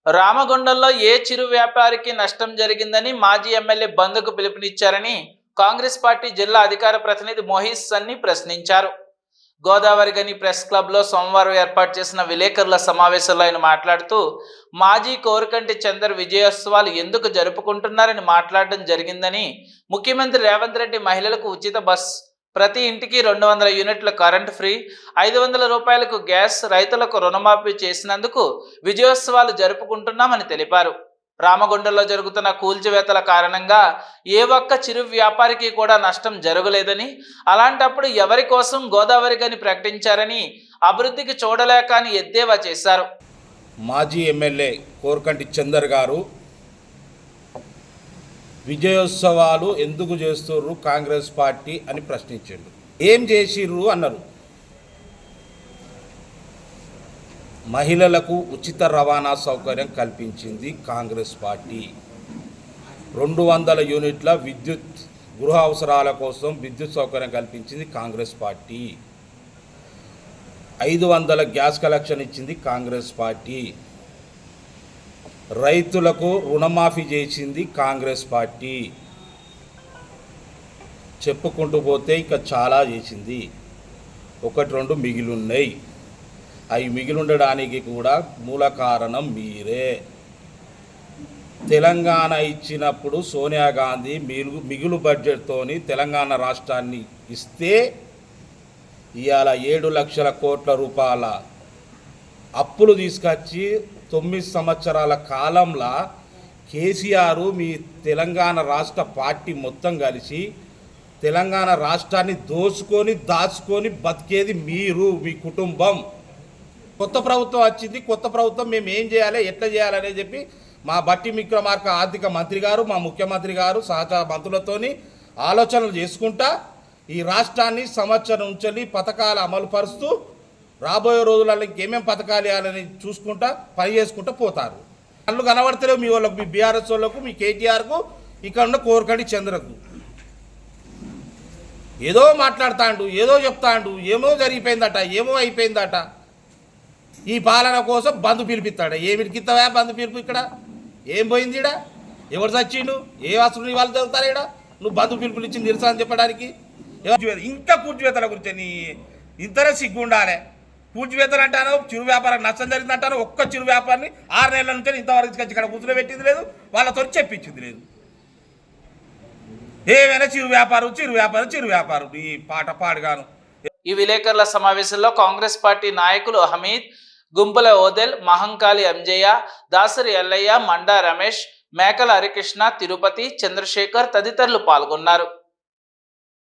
రామగుండంలో ఏ చిరు వ్యాపారికి నష్టం జరిగిందని మాజీ ఎమ్మెల్యే బంద్కు పిలుపునిచ్చారని కాంగ్రెస్ పార్టీ జిల్లా అధికార ప్రతినిధి మొహీస్ సన్ని ప్రశ్నించారు. గోదావరి గని ప్రెస్ క్లబ్లో సోమవారం ఏర్పాటు చేసిన విలేకరుల సమావేశంలో ఆయన మాట్లాడుతూ మాజీ కోరుకంటి చందర్ విజయోత్సవాలు ఎందుకు జరుపుకుంటున్నారని మాట్లాడడం జరిగిందని, ముఖ్యమంత్రి రేవంత్ రెడ్డి మహిళలకు ఉచిత బస్, ప్రతి ఇంటికి 200 యూనిట్ల కరెంట్ ఫ్రీ, 500 రూపాయలకు గ్యాస్, రైతులకు రుణమాఫీ చేసినందుకు విజయోత్సవాలు జరుపుకుంటున్నామని తెలిపారు. రామగుండంలో జరుగుతున్న కూల్చివేతల కారణంగా ఏ ఒక్క చిరు వ్యాపారికి కూడా నష్టం జరగలేదని, అలాంటప్పుడు ఎవరి కోసం గోదావరి గని ప్రకటించారని అభివృద్ధికి చూడలేక అని ఎద్దేవా చేశారు. మాజీ ఎమ్మెల్యే కోరుకంటి చందర్ గారు విజయోత్సవాలు ఎందుకు చేస్తుర్రు కాంగ్రెస్ పార్టీ అని ప్రశ్నించారు. ఏం చేసిర్రు అన్నారు. మహిళలకు ఉచిత రవాణా సౌకర్యం కల్పించింది కాంగ్రెస్ పార్టీ. 200 యూనిట్ల విద్యుత్, గృహ అవసరాల కోసం విద్యుత్ సౌకర్యం కల్పించింది కాంగ్రెస్ పార్టీ. 500 గ్యాస్ కలెక్షన్ ఇచ్చింది కాంగ్రెస్ పార్టీ. రైతులకు రుణమాఫీ చేసింది కాంగ్రెస్ పార్టీ. చెప్పుకుంటూ పోతే ఇంకా చాలా చేసింది. 1-2 మిగిలిన్నాయి. అవి మిగిలిండడానికి కూడా మూల కారణం మీరే. తెలంగాణ ఇచ్చినప్పుడు సోనియా గాంధీ మిగులు బడ్జెట్తోని తెలంగాణ రాష్ట్రాన్ని ఇస్తే ఇవాళ 7 లక్షల కోట్ల రూపాయల అప్పులు తీసుకొచ్చి 9 సంవత్సరాల కాలంలో కేసీఆర్ మీ తెలంగాణ రాష్ట్ర పార్టీ మొత్తం కలిసి తెలంగాణ రాష్ట్రాన్ని దోచుకొని దాచుకొని బతికేది మీరు, మీ కుటుంబం. కొత్త ప్రభుత్వం వచ్చింది. కొత్త ప్రభుత్వం మేము ఏం చేయాలి, ఎట్లా చేయాలని చెప్పి మా బట్టి విక్రమార్క ఆర్థిక మంత్రి గారు, మా ముఖ్యమంత్రి గారు సహచార మంత్రులతోని ఆలోచనలు చేసుకుంటా ఈ రాష్ట్రాన్ని సంవత్సరం నుంచి పథకాలు అమలు పరుస్తూ రాబోయే రోజులలో ఇంకేమేమి పథకాలు ఇవ్వాలని చూసుకుంటా పని చేసుకుంటూ పోతారు. కళ్ళు కనబడతలేవు మీ వాళ్ళకు, మీ బీఆర్ఎస్ వాళ్ళకు, మీ కేటీఆర్కు, ఇక్కడ ఉన్న కోరుకంటి చంద్రకు. ఏదో మాట్లాడుతాండు, ఏదో చెప్తాండు, ఏమో జరిగిపోయిందట, ఏమో అయిపోయిందట. ఈ పాలన కోసం బంధు పిలిపిస్తాడు. ఏమిటికి ఇస్తావా బంధు పిలుపు? ఇక్కడ ఏం పోయింది? ఇక్కడ ఎవరు చచ్చిండు? ఏ వాసులు వాళ్ళు చదువుతారు? ఇక్కడ నువ్వు బంధు పిలుపులు ఇచ్చి నిరసన చెప్పడానికి ఇంకా కూర్చువేతల గురించి నీ ఇంతనే సిగ్గుండాలి. కూర్చువేతలు అంటాను, చిరు వ్యాపారం నష్టం జరిగిందంటాను. ఒక్క చిరు వ్యాపారాన్ని 6 నెలల నుంచి ఇంతవరకు వచ్చి ఇక్కడ కూర్చుని పెట్టింది లేదు, వాళ్ళతో చెప్పించింది లేదు. ఏమైనా చిరు వ్యాపారం, చిరు వ్యాపారం, చిరు వ్యాపారం ఈ పాట పాడుగాను. ఈ విలేకరుల సమావేశంలో కాంగ్రెస్ పార్టీ నాయకులు హమీద్, గుంపుల ఓదెల్, మహంకాళి అంజయ్య, దాసరి ఎల్లయ్య, మండా రమేష్, మేకల హరికృష్ణ, తిరుపతి, చంద్రశేఖర్ తదితరులు పాల్గొన్నారు.